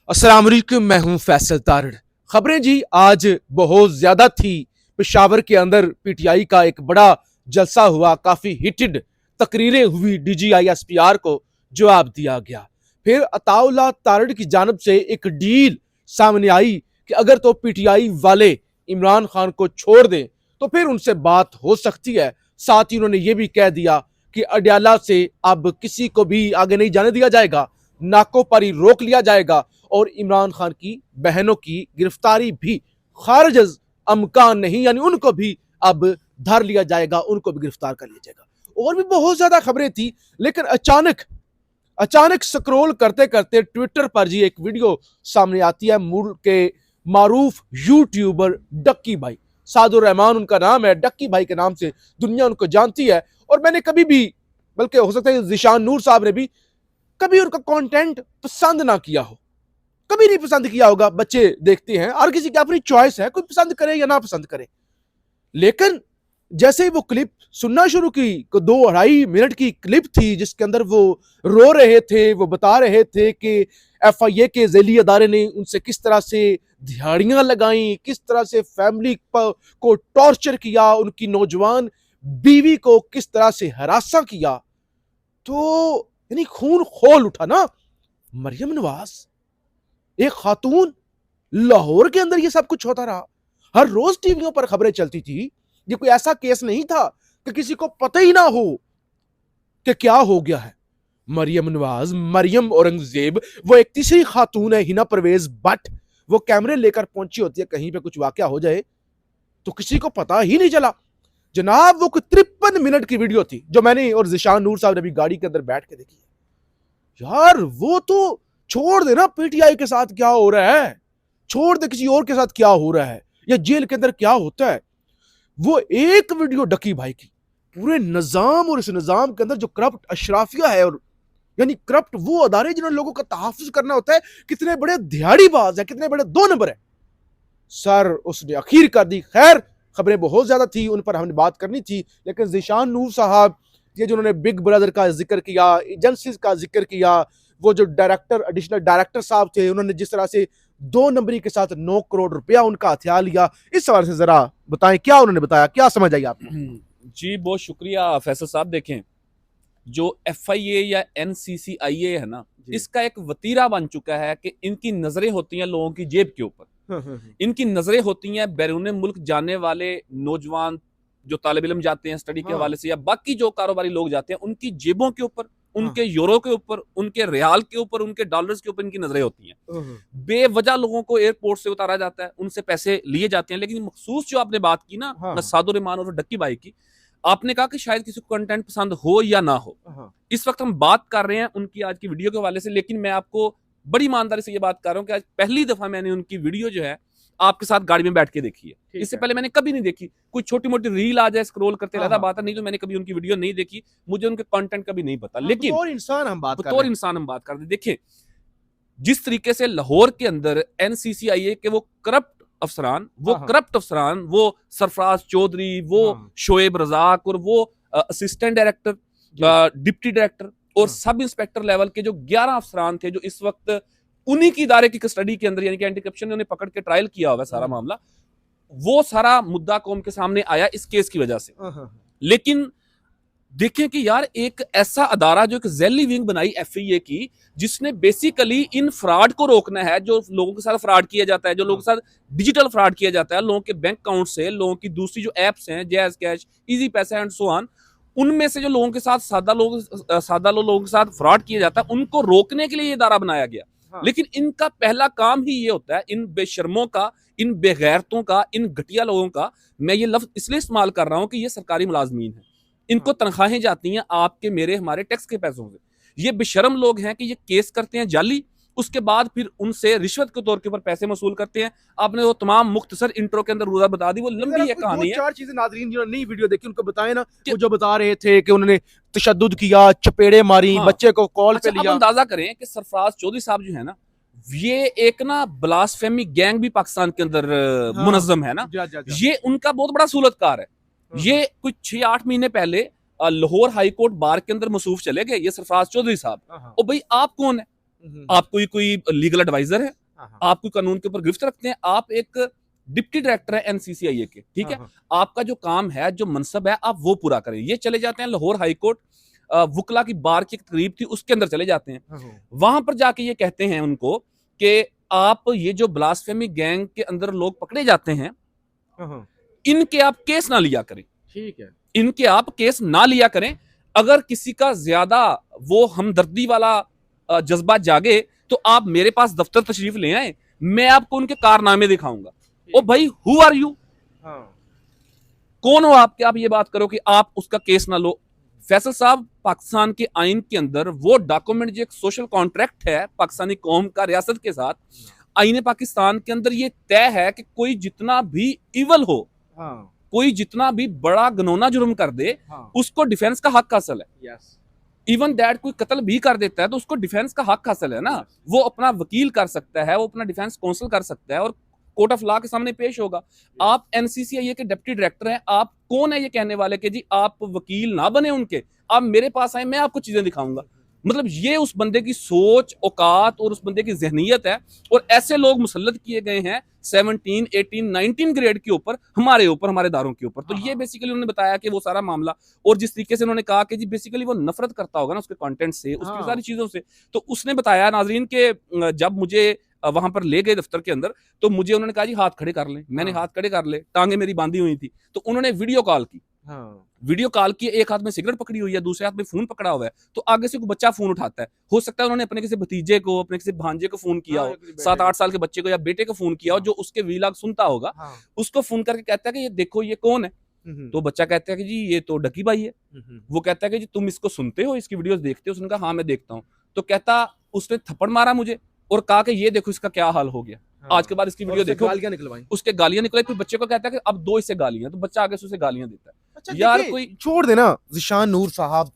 अस्सलाम वालेकुम, मैं हूं फैसल तारड़। खबरें जी आज बहुत ज्यादा थी। पेशावर के अंदर पीटीआई का एक बड़ा जलसा हुआ, काफी हिटेड तकरीरें हुई, डीजीआईएसपीआर को जवाब दिया गया। फिर अताउल्लाह तारड़ की जानब से एक डील सामने आई कि अगर तो पीटीआई वाले इमरान खान को छोड़ दें तो फिर उनसे बात हो सकती है। साथ ही उन्होंने ये भी कह दिया कि अडयाला से अब किसी को भी आगे नहीं जाने दिया जाएगा, नाकों पर ही रोक लिया जाएगा और इमरान खान की बहनों की गिरफ्तारी भी खारिज अमकान नहीं, यानी उनको भी अब धर लिया जाएगा, उनको भी गिरफ्तार कर लिया जाएगा। और भी बहुत ज्यादा खबरें थी, लेकिन अचानक अचानक स्क्रॉल करते करते ट्विटर पर जी एक वीडियो सामने आती है। मुल्क के मारूफ यूट्यूबर डक्की भाई, सादुर रहमान उनका नाम है, डक्की भाई के नाम से दुनिया उनको जानती है। और मैंने कभी भी, बल्कि हो सकता है ज़ीशान नूर साहब ने भी कभी उनका कंटेंट पसंद ना किया हो, कभी नहीं पसंद किया होगा। बच्चे देखते हैं, हर किसी की अपनी चॉइस है, कोई पसंद करे या ना पसंद करे। लेकिन जैसे ही वो क्लिप सुनना शुरू की, 2-2.5 मिनट की क्लिप थी जिसके अंदर वो रो रहे थे, वो बता रहे थे कि एफआईए के झेली अदारे ने उनसे किस तरह से दिहाड़ियां लगाई, किस तरह से फैमिली को टॉर्चर किया, उनकी नौजवान बीवी को किस तरह से हरासा किया। तो यानी खून खोल उठा ना। मरियम नवाज एक खातून, लाहौर के अंदर ये सब कुछ होता रहा, हर रोज टीवियों पर खबरें चलती थी। ये कोई ऐसा केस नहीं था कि किसी को पता ही ना हो कि क्या हो गया है। मरियम नवाज, मरियम औरंगजेब, वो एक तीसरी खातून है, हिना परवेज भट्ट, वो कैमरे लेकर पहुंची होती है, कहीं पे कुछ वाकया हो जाए तो किसी को पता ही नहीं चला। जनाब वो 53 मिनट की वीडियो थी जो मैंने और ज़ीशान नूर साहब ने भी गाड़ी के अंदर बैठ के देखी। यार वो तो छोड़ देना पीटीआई के साथ क्या हो रहा है, छोड़ दे किसी और के साथ क्या हो रहा है, या जेल के अंदर क्या होता है। वो एक वीडियो डकी भाई की पूरे निजाम और इस निजाम के अंदर जो करप्ट अशराफिया है, और यानी करप्ट वो अदारे जिन्होंने लोगों का तहफ्फुज करना होता है, कितने बड़े दिहाड़ीबाज है, कितने बड़े 2 नंबर है, सर उसने अखीर कर दी। खैर खबरें बहुत ज्यादा थी, उन पर हमने बात करनी थी, लेकिन ज़ीशान नूर साहब ये जिन्होंने बिग ब्रदर का जिक्र किया, एजेंसीज का जिक्र किया, वो जो डायरेक्टर, एडिशनल डायरेक्टर साहब थे, उन्होंने जिस तरह से 2 नंबरी के साथ 9 करोड़ रुपया उनका हथियार लिया, इस सवाल से जरा बताएं क्या उन्होंने बताया, क्या समझ आई आपको? जी बहुत शुक्रिया फैसल साहब। देखें, जो एफआईए या एनसीसीआईए है ना, इसका एक वतीरा बन चुका है कि इनकी नजरें होती हैं लोगों की जेब के ऊपर, इनकी नजरें होती हैं बैरून मुल्क जाने वाले नौजवान जो तालिब इल्म जाते हैं स्टडी के हवाले से, या बाकी जो कारोबारी लोग जाते हैं, उनकी जेबों के ऊपर, उनके यूरो के ऊपर, उनके रियाल के ऊपर, उनके डॉलर्स के ऊपर इनकी नजरें होती हैं। बेवजह लोगों को एयरपोर्ट से उतारा जाता है, उनसे पैसे लिए जाते हैं। लेकिन मखसूस जो आपने बात की ना सादुर रहमान और डक्की भाई की, आपने कहा कि शायद किसी को कंटेंट पसंद हो या ना हो। इस वक्त हम बात कर रहे हैं उनकी आज की वीडियो के हवाले से, लेकिन मैं आपको बड़ी ईमानदारी से ये बात कर रहा हूं कि आज पहली दफा मैंने उनकी वीडियो जो है आपके साथ गाड़ी में बैठ के देखी है। इससे पहले मैंने कभी नहीं देखी। कोई छोटी मोटी रील आ जाए स्क्रॉल करते रहता बात है, नहीं तो मैंने कभी उनकी वीडियो नहीं देखी, मुझे उनके कंटेंट कभी नहीं पता। लेकिन बतौर इंसान हम बात कर रहे हैं। देखें, जिस तरीके से लाहौर के अंदर एनसीसीआईए के वो करप्ट अफसरान, वो सरफराज चौधरी, वो शोएब रजाक और वो असिस्टेंट डायरेक्टर, डिप्टी डायरेक्टर और सब इंस्पेक्टर लेवल के जो 11 अफसरान थे, जो इस वक्त उन्हीं की इदारे की कस्टडी के अंदर, यानी कि एंटी करप्शन ने उन्हें पकड़ के ट्रायल किया हुआ है सारा मामला, वो सारा मुद्दा कौम के सामने आया इस केस की वजह से। लेकिन देखें कि यार एक ऐसा अदारा जो एक जैली विंग बनाई एफआईए की, जिसने बेसिकली इन फ्रॉड को रोकना है, जो लोगों के साथ फ्रॉड किया जाता है, जो लोगों के साथ डिजिटल फ्रॉड किया जाता है, लोगों के बैंक अकाउंट से, लोगों की दूसरी जो एप्स हैं, जैज कैश, इजी पैसा एंड सो ऑन, उनमें से जो लोगों के साथ सादा लोगों के साथ फ्रॉड किया जाता है, उनको रोकने के लिए ये इदारा बनाया गया। लेकिन इनका पहला काम ही ये होता है, इन बेशर्मों का, इन बेगैरतों का, इन घटिया लोगों का, मैं ये लफ्ज इसलिए इस्तेमाल कर रहा हूं कि ये सरकारी मुलाजमीन है, इनको तनख्वाहें जाती हैं आपके, मेरे, हमारे टैक्स के पैसों से। ये बेशर्म लोग हैं कि ये केस करते हैं जाली, उसके बाद फिर उनसे रिश्वत के तौर के ऊपर पैसे वसूल करते हैं। आपने वो तमाम मुख्तसर इंट्रो के अंदर रूरा बता दी, वो लंबी एक कहानी है। 4 चीजें नाज़रीन जिन्होंने नई वीडियो देखी उनको बताएं ना, वो जो बता रहे थे कि उन्होंने तशद्दुद किया, चपेड़े मारी, बच्चे को कॉल पे लिया। अब अंदाजा करें कि सरफराज चौधरी साहब जो है ना, ये एक ना ब्लास्फेमी गैंग भी पाकिस्तान के अंदर मुनज़्ज़म है ना, ये उनका बहुत बड़ा सूलतकार है। ये कुछ 6-8 महीने पहले लाहौर हाई कोर्ट बार के अंदर मसरूफ चले गए, ये सरफराज चौधरी साहब। और भाई आप कौन है? आप कोई लीगल एडवाइजर है, हाँ, आप कोई कानून के ऊपर गिरफ्त रखते हैं, आप एक डिप्टी डायरेक्टर है एनसीसीआईए के, ठीक है। हाँ, आपका जो काम है, जो मनसब है, आप वो पूरा करें। ये चले जाते हैं लाहौर हाई कोर्ट, वकला की बार की एक तकरीब थी, उसके अंदर चले जाते हैं। हाँ, वहां पर जाके ये कहते हैं उनको कि आप ये जो ब्लास्फेमी गैंग के अंदर लोग पकड़े जाते हैं, हाँ, इनके आप केस ना लिया करें, ठीक है। इनके आप केस ना लिया करें। अगर किसी का ज्यादा वो हमदर्दी वाला जज्बा जागे तो आप मेरे पास दफ्तर तशरीफ ले आए, मैं आपको उनके कारनामे दिखाऊंगा। ओ भाई, हु आर यू? हाँ, कौन हो आप कि आप ये बात करो कि आप उसका केस ना लो? फैसल साहब, पाकिस्तान के आइन के अंदर वो डॉक्यूमेंट जो एक सोशल कॉन्ट्रैक्ट है पाकिस्तानी कौम का रियासत के साथ, आईने पाकिस्तान के अंदर ये तय है कि कोई जितना भी इवल हो, हाँ, कोई जितना भी बड़ा गनौना जुर्म कर दे, हाँ, उसको डिफेंस का हक हासिल है। यस, इवन दैट कोई कत्ल भी कर देता है तो उसको डिफेंस का हक हासिल है ना। वो अपना वकील कर सकता है, वो अपना डिफेंस काउंसिल कर सकता है और कोर्ट ऑफ लॉ के सामने पेश होगा। आप एनसीसीआईए के डिप्टी डायरेक्टर हैं, आप कौन है ये कहने वाले कि जी आप वकील ना बने उनके, आप मेरे पास आए, मैं आपको चीजें दिखाऊंगा। मतलब ये उस बंदे की सोच, औकात और उस बंदे की जहनीयत है। और ऐसे लोग मुसल्लत किए गए हैं 17, 18, 19 ग्रेड के ऊपर, हमारे ऊपर, हमारे दारों के ऊपर। तो ये बेसिकली उन्होंने बताया कि वो सारा मामला, और जिस तरीके से उन्होंने कहा कि जी बेसिकली वो नफरत करता होगा ना उसके कंटेंट से, उसकी सारी चीजों से। तो उसने बताया नाजरीन के जब मुझे वहां पर ले गए दफ्तर के अंदर, तो मुझे उन्होंने कहा जी हाथ खड़े कर लें। मैंने हाथ खड़े कर ले, टांगे मेरी बांधी हुई थी। तो उन्होंने वीडियो कॉल की, वीडियो कॉल की, एक हाथ में सिगरेट पकड़ी हुई है, दूसरे हाथ में फोन पकड़ा हुआ है। तो आगे से कोई बच्चा फोन उठाता है, हो सकता है उन्होंने अपने किसी भतीजे को, अपने किसी भांजे को फोन किया हो, 7-8 साल के बच्चे को या बेटे को फोन किया हो, जो उसके वीलॉग सुनता होगा। उसको फोन करके कहता है कि ये देखो ये कौन है। तो बच्चा कहता है कि जी ये तो डकी भाई है। वो कहता है कि जी तुम इसको सुनते हो, इसकी वीडियोस देखते हो? उसने कहा हाँ मैं देखता हूँ। तो कहता उसने थप्पड़ मारा मुझे और कहा कि ये देखो इसका क्या हाल हो गया। आज के बाद इसकी वीडियो देखो, गालियां निकलवाई, उसके गालियां निकलाई। फिर बच्चे को कहता है कि अब दो इससे गालियां, तो बच्चा आगे से उसे गालियां देता है। अच्छा यार देखिए, कोई छोड़ देना ज़िशान नूर साहब,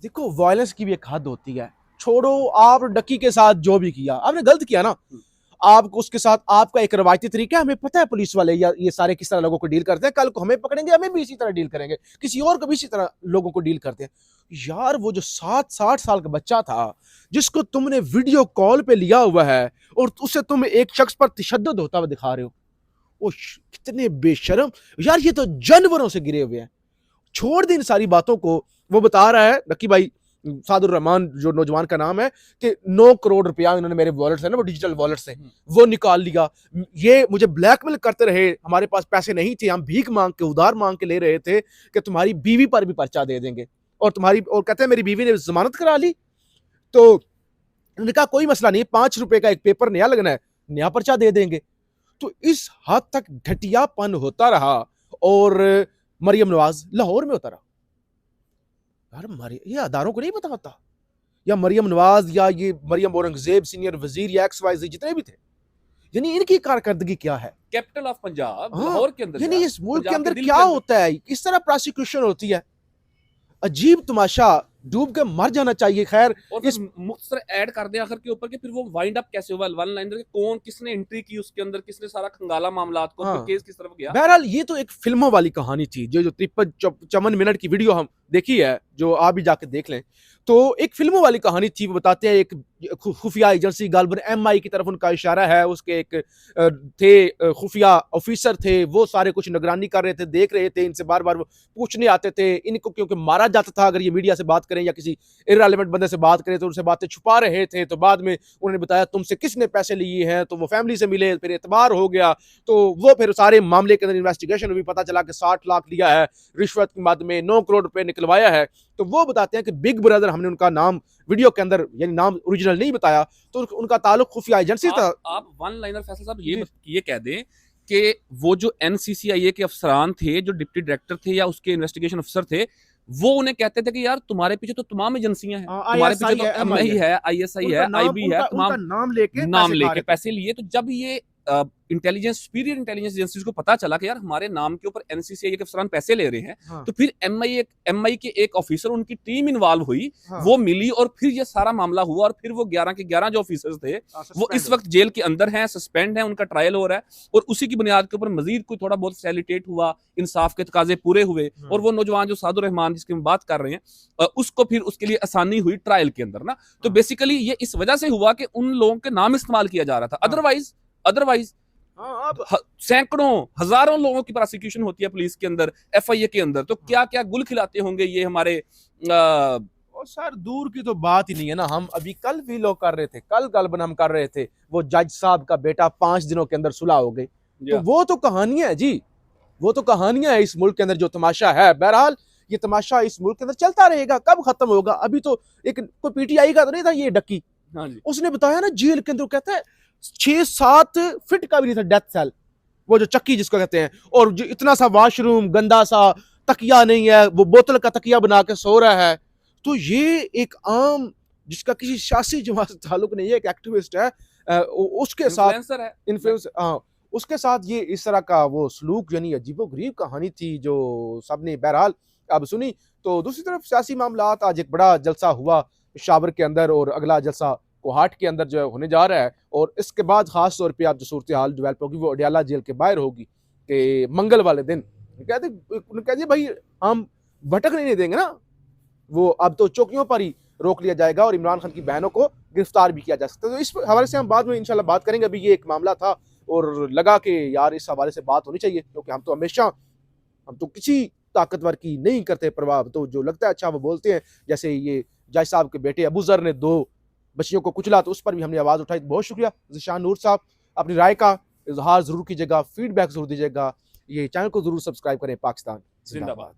देखो वायलेंस की भी एक हद होती है। छोड़ो, आप डकी के साथ जो भी किया आपने गलत किया ना, आपको उसके साथ आपका एक रवायती तरीका है। हमें पता है पुलिस वाले या ये सारे किस तरह लोगों को डील करते हैं। कल को हमें पकड़ेंगे, हमें भी इसी तरह डील करेंगे, किसी और को भी इसी तरह लोगों को डील करते हैं। यार वो जो 60 साल का बच्चा था जिसको तुमने वीडियो कॉल पे लिया हुआ है और उससे तुम एक शख्स पर तशद्दुद होता हुआ दिखा रहे हो, वो कितने बेशरम। यार ये तो जानवरों से गिरे हुए हैं। छोड़ दे इन सारी बातों को। वो बता रहा है नकी भाई, सादुर रहमान जो नौजवान का नाम है, कि 9 करोड़ रुपया इन्होंने मेरे वॉलेट से ना, वो डिजिटल वॉलेट से वो निकाल लिया। ये मुझे ब्लैकमेल करते रहे, हमारे पास पैसे नहीं थे, हम भीख मांग के, उधार मांग के ले रहे थे कि तुम्हारी बीवी पर भी पर्चा दे देंगे। और कहते हैं मेरी बीवी ने जमानत करा ली। तो उन्होंने कहा कोई मसला नहीं, 5 रुपए का एक पेपर नया लगना है, नया पर्चा दे देंगे। तो इस हद तक घटियापन होता रहा। और मरियम नवाज लाहौर में होता रहा। यार ये अदारों को नहीं पता होता, या मरियम नवाज या ये मरियम औरंगजेब सीनियर वजीर या XYZ जितने भी थे, यानी इनकी कारकर्दगी क्या है? कैपिटल ऑफ पंजाब लाहौर के अंदर, यानी इस मुल्क के अंदर क्या होता है, किस तरह प्रोसिक्यूशन होती है, अजीब तमाशा, डूब के मर जाना चाहिए। खैर, और इस मुख्तसर ऐड कर दे आखिर के ऊपर कि फिर वो वाइंड अप कैसे हुआ, वन लाइनर के कौन, किसने एंट्री की उसके अंदर, किसने सारा खंगाला मामलात को, फिर केस किस तरफ गया। बहरहाल ये तो एक फिल्मों वाली कहानी थी। जो 53-54 मिनट की वीडियो हम देखी है, जो आप भी जाके देख लें, तो एक फिल्मों वाली कहानी थी। वो बताते हैं एक खुफिया एजेंसी, गालबन MI की तरफ उनका इशारा है, उसके एक थे खुफिया ऑफिसर थे, वो सारे कुछ निगरानी कर रहे थे, देख रहे थे, इनसे बार बार वो पूछने आते थे। इनको क्योंकि मारा जाता था अगर ये मीडिया से बात करें या किसी इररिलेवेंट बंदे से बात करें, तो उनसे बातें छुपा रहे थे। तो बाद में उन्होंने बताया तुमसे किसने पैसे लिए हैं, तो वो फैमिली से मिले, फिर एतबार हो गया। तो वो फिर सारे मामले के अंदर इन्वेस्टिगेशन भी पता चला कि 60 लाख लिया है रिश्वत के मद में, 9 करोड़ रुपए निकलवाया है। तो वो बताते हैं कि बिग ब्रदर, हमने उनका नाम वीडियो के अंदर यानी नाम ओरिजिनल नहीं बताया, तो उनका ताल्लुक खुफिया एजेंसी था। आप वन लाइनर फैसल साहब ये कह दें कि वो जो एनसीसीआईए के अफसरान थे, जो डिप्टी डायरेक्टर थे या उसके इन्वेस्टिगेशन अफसर थे, वो उन्हें कहते थे कि यार तुम्हारे पीछे तो तमाम एजेंसियां हैं, तुम्हारे पीछे तो MI है, ISI है, IB है, तमाम नाम लेके पैसे लिए। तो जब ये इंटेलिजेंस सुपीरियर इंटेलिजेंस एजेंसीज को पता चला कि यार हमारे नाम के ऊपर एनसीसीआई के अफसरान पैसे ले रहे हैं, हाँ, तो फिर एमआई के एक ऑफिसर, उनकी टीम इन्वॉल्व हुई, हाँ, वो मिली और फिर ये सारा मामला हुआ और फिर वो 11 के 11 जो ऑफिसर्स थे वो इस वक्त जेल के अंदर हैं, सस्पेंड हैं, उनका ट्रायल हो रहा है और उसी की बुनियाद के ऊपर मजीद कोई थोड़ा बहुत फैसिलिटेट हुआ, इंसाफ के तकाजे पूरे हुए और वो नौजवान जो सादुर रहमान जिसकी हम बात कर रहे हैं उसको फिर उसके लिए आसानी हुई ट्रायल के अंदर ना। तो बेसिकली ये इस वजह से हुआ कि उन लोगों के नाम इस्तेमाल किया जा रहा था, अदरवाइज हाँ, अब सैकड़ों हजारों लोगों की प्रोसिक्यूशन होती है पुलिस के अंदर, एफआईए के अंदर, तो क्या क्या गुल खिलाते होंगे ये हमारे और सर दूर की तो बात ही नहीं है ना। हम अभी कल भी लोग कर रहे थे, कल हम कर रहे थे, वो जज साहब का बेटा 5 दिनों के अंदर सुलह हो गई। तो वो तो कहानियां है जी, वो तो कहानियां है इस मुल्क के अंदर जो तमाशा है। बहरहाल ये तमाशा इस मुल्क के अंदर चलता रहेगा, कब खत्म होगा? अभी तो एक कोई पीटीआई का तो नहीं था ये डक्की, हाँ जी, उसने बताया ना जेल के अंदर कहता है 6-7 फीट का भी नहीं था डेथ सेल, वो जो चक्की जिसको कहते हैं, और जो इतना सा वॉशरूम गंदा सा, तकिया नहीं है, वो बोतल का तकिया बना के सो रहा है। तो ये एक आम जिसका किसी सियासी जमात से ताल्लुक नहीं है, एक एक्टिविस्ट है, उसके साथ इन्फ्लुएंसर है इन्फ्लुएंस, हाँ, उसके साथ ये इस तरह का वो सलूक, यानी अजीबोगरीब कहानी थी जो सबने बहरहाल अब सुनी। तो दूसरी तरफ सियासी मामलात, आज एक बड़ा जलसा हुआ पेशावर के अंदर और अगला जलसा कोहाट के अंदर जो है होने जा रहा है, और इसके बाद खास तौर पे आप जो सूरत हाल डेवलप होगी वो अडियाला जेल के बाहर होगी कि मंगल वाले दिन कहते भाई हम भटकने नहीं देंगे ना, वो अब तो चौकियों पर ही रोक लिया जाएगा और इमरान खान की बहनों को गिरफ्तार भी किया जा सकता है। तो इस हवाले से हम बाद में इंशाल्लाह बात करेंगे। अभी ये एक मामला था और लगा कि यार इस हवाले से बात होनी चाहिए, क्योंकि हम तो किसी ताकतवर की नहीं करते प्रभाव, तो जो लगता है अच्छा वो बोलते हैं। जैसे ये जज साहब के बेटे अबू जर ने 2 बच्चियों को कुचला, तो उस पर भी हमने आवाज़ उठाई। बहुत शुक्रिया ज़ीशान नूर साहब, अपनी राय का इजहार ज़रूर कीजिएगा, फीडबैक ज़रूर दीजिएगा, ये चैनल को ज़रूर सब्सक्राइब करें। पाकिस्तान जिंदाबाद।